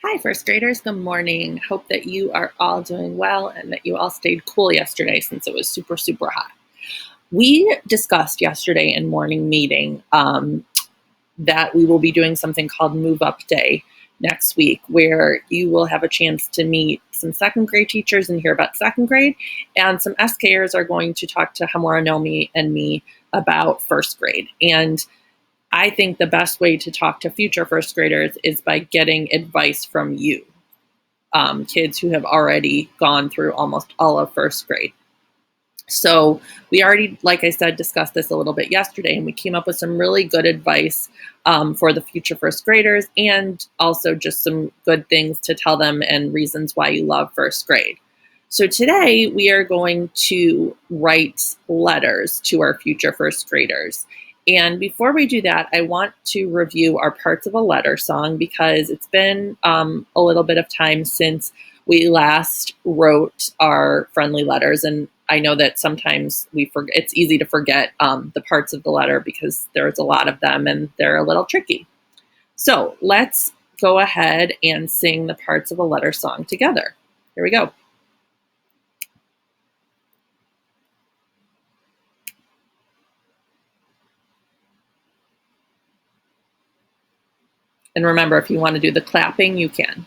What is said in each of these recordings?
Hi, first graders. Good morning. Hope that you are all doing well and that you all stayed cool yesterday since it was super, super hot. We discussed yesterday in morning meeting that we will be doing something called Move Up Day next week, where you will have a chance to meet some second grade teachers and hear about second grade, and some SKers are going to talk to Hamura Nomi and me about first grade. And I think the best way to talk to future first graders is by getting advice from you, kids who have already gone through almost all of first grade. So we already, like I said, discussed this a little bit yesterday, and we came up with some really good advice for the future first graders, and also just some good things to tell them and reasons why you love first grade. So today we are going to write letters to our future first graders. And before we do that, I want to review our Parts of a Letter song because it's been a little bit of time since we last wrote our friendly letters. And I know that sometimes we forget, it's easy to forget the parts of the letter because there's a lot of them and they're a little tricky. So let's go ahead and sing the Parts of a Letter song together. Here we go. And remember, if you want to do the clapping, you can.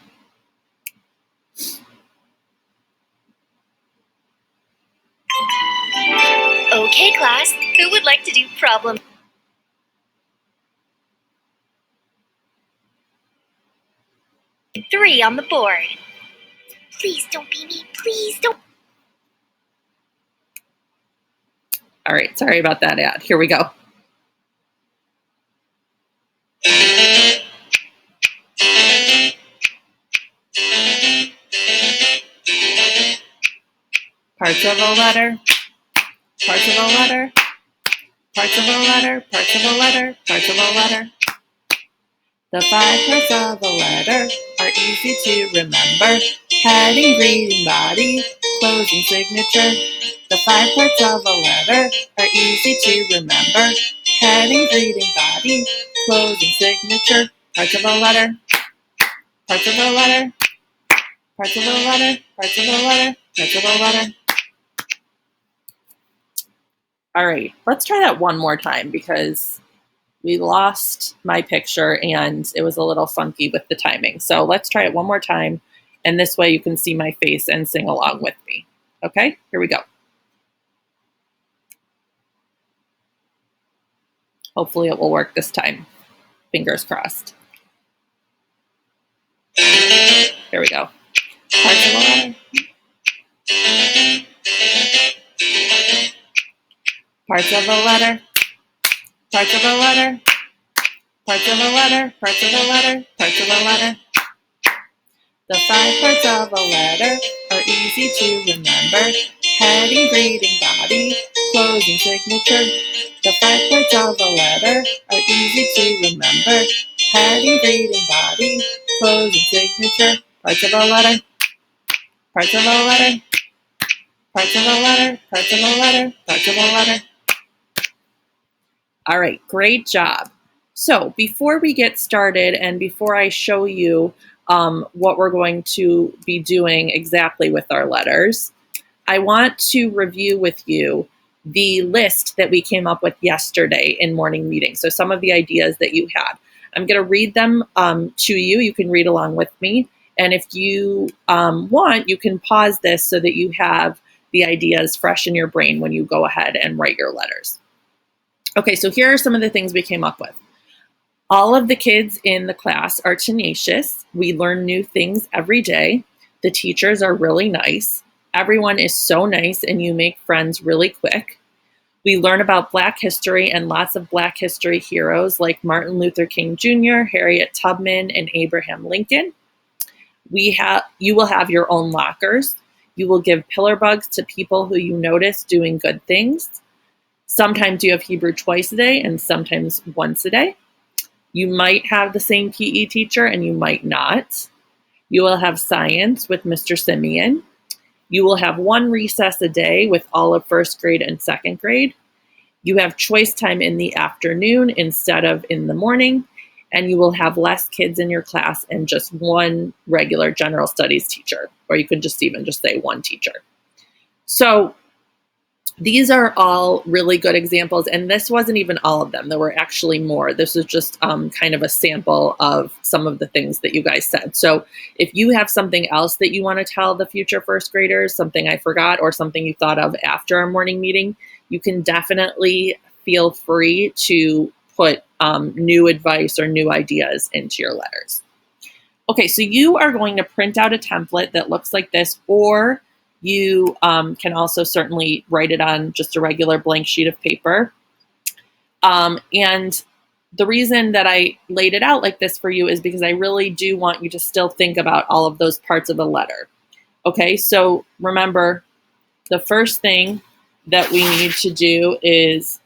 Okay, class, who would like to do problem 3 on the board? Please don't be me, please don't. All right, sorry about that ad. Here we go. Parts of a letter, parts of a letter, parts of a letter, parts of a letter, parts of a letter. The 5 parts of a letter are easy to remember. Heading, greeting, body, closing, signature. The 5 parts of a letter are easy to remember. Heading, greeting, body, closing, signature. Parts of a letter, parts of a letter, parts of a letter, parts of a letter, parts of a letter. All right, let's try that one more time because we lost my picture and it was a little funky with the timing. So let's try it one more time. And this way you can see my face and sing along with me. Okay, here we go. Hopefully it will work this time. Fingers crossed. Here we go. Parts of a letter. Parts of a letter. Parts of a letter. Parts of a letter. Parts of a letter. Parts of a letter. The 5 parts of a letter are easy to remember. Heading, greeting, body, closing, signature. The 5 parts of a letter are easy to remember. Heading, greeting, body, closing, signature. Parts of a letter. Parts of a letter. Parts of a letter. Parts of a letter. Parts of a letter. All right, great job. So before we get started and before I show you what we're going to be doing exactly with our letters, I want to review with you the list that we came up with yesterday in morning meeting. So some of the ideas that you had. I'm going to read them to you. You can read along with me. And if you want, you can pause this so that you have the ideas fresh in your brain when you go ahead and write your letters. Okay, so here are some of the things we came up with. All of the kids in the class are tenacious. We learn new things every day. The teachers are really nice. Everyone is so nice and you make friends really quick. We learn about Black history and lots of Black history heroes like Martin Luther King Jr., Harriet Tubman, and Abraham Lincoln. You will have your own lockers. You will give pillar bugs to people who you notice doing good things. Sometimes you have Hebrew twice a day and sometimes once a day. You might have the same PE teacher and you might not. You will have science with Mr. Simeon. You will have one recess a day with all of first grade and second grade. You have choice time in the afternoon instead of in the morning. and you will have less kids in your class and just one regular general studies teacher, or you could just even just say one teacher. So these are all really good examples, and this wasn't even all of them. There were actually more. This is just kind of a sample of some of the things that you guys said. So if you have something else that you want to tell the future first graders, something I forgot or something you thought of after our morning meeting, you can definitely feel free to put new advice or new ideas into your letters. Okay, so you are going to print out a template that looks like this, or you can also certainly write it on just a regular blank sheet of paper. And the reason that I laid it out like this for you is because I really do want you to still think about all of those parts of the letter. Okay, so remember, the first thing that we need to do is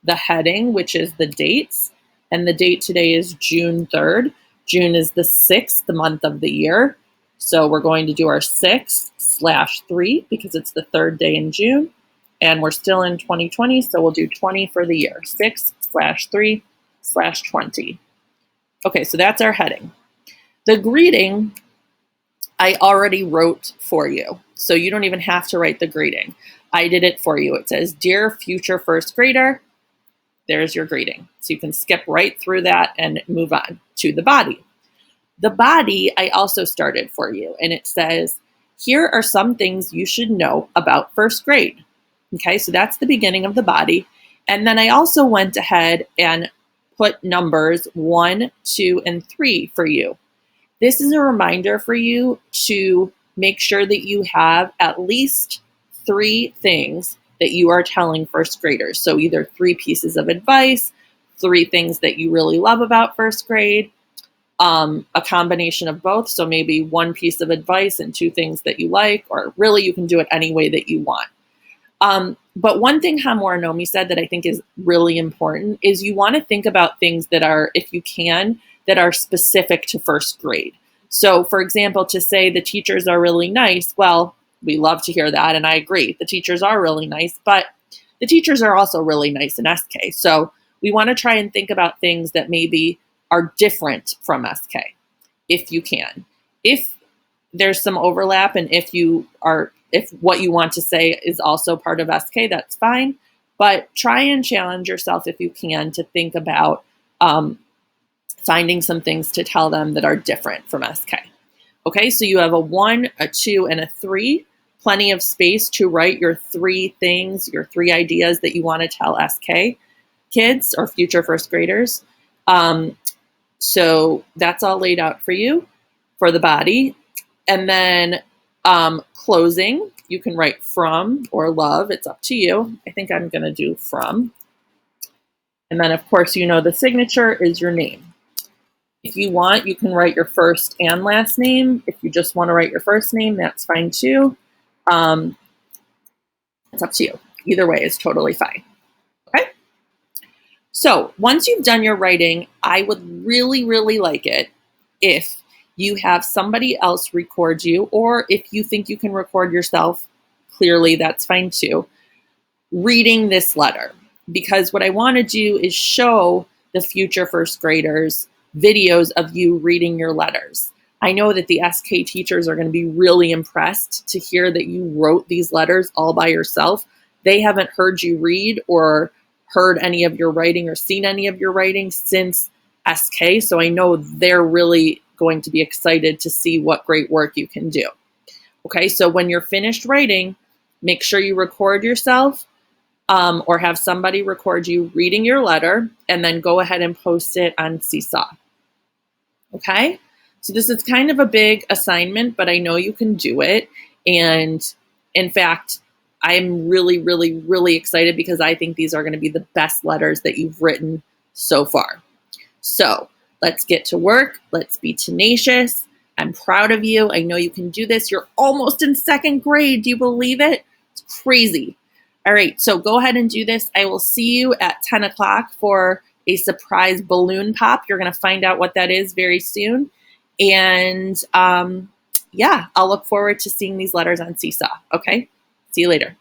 the heading, which is the dates. And the date today is June 3rd. June is the 6th month of the year. So we're going to do our 6/3 because it's the third day in June. And we're still in 2020, so we'll do 20 for the year. 6/3/20. Okay, so that's our heading. The greeting, I already wrote for you. So you don't even have to write the greeting. I did it for you. It says, "Dear future first grader," there's your greeting. So you can skip right through that and move on to the body. The body I also started for you, and it says, "Here are some things you should know about first grade." Okay, so that's the beginning of the body. And then I also went ahead and put numbers 1, 2, and 3 for you. This is a reminder for you to make sure that you have at least 3 things that you are telling first graders. So either 3 pieces of advice, 3 things that you really love about first grade, a combination of both. So maybe 1 piece of advice and 2 things that you like, or really you can do it any way that you want. But one thing Hamora Nomi said that I think is really important is you want to think about things that are, if you can, that are specific to first grade. So for example, to say the teachers are really nice, well, we love to hear that, and I agree. The teachers are really nice, but the teachers are also really nice in SK. So we want to try and think about things that maybe are different from SK, if you can. If there's some overlap, and if what you want to say is also part of SK, that's fine. But try and challenge yourself, if you can, to think about finding some things to tell them that are different from SK. Okay, so you have a 1, a 2, and a 3. Plenty of space to write your 3 things, your 3 ideas that you want to tell SK kids or future first graders. So that's all laid out for you for the body. And then closing, you can write from or love. It's up to you. I think I'm going to do from. And then, of course, you know the signature is your name. If you want, you can write your first and last name. If you just want to write your first name, that's fine too. It's up to you. Either way is totally fine. Okay? So once you've done your writing, I would really, really like it if you have somebody else record you, or if you think you can record yourself, clearly that's fine too, reading this letter. Because what I want to do is show the future first graders videos of you reading your letters. I know that the SK teachers are going to be really impressed to hear that you wrote these letters all by yourself. They haven't heard you read or heard any of your writing or seen any of your writing since SK, so I know they're really going to be excited to see what great work you can do. Okay, so when you're finished writing, make sure you record yourself or have somebody record you reading your letter, and then go ahead and post it on Seesaw. Okay, so this is kind of a big assignment, but I know you can do it. And in fact, I'm really, really, really excited because I think these are going to be the best letters that you've written so far. So let's get to work. Let's be tenacious. I'm proud of you. I know you can do this. You're almost in 2nd grade. Do you believe it? It's crazy. All right, so go ahead and do this. I will see you at 10 o'clock for a surprise balloon pop. You're going to find out what that is very soon. And yeah, I'll look forward to seeing these letters on Seesaw. Okay, see you later.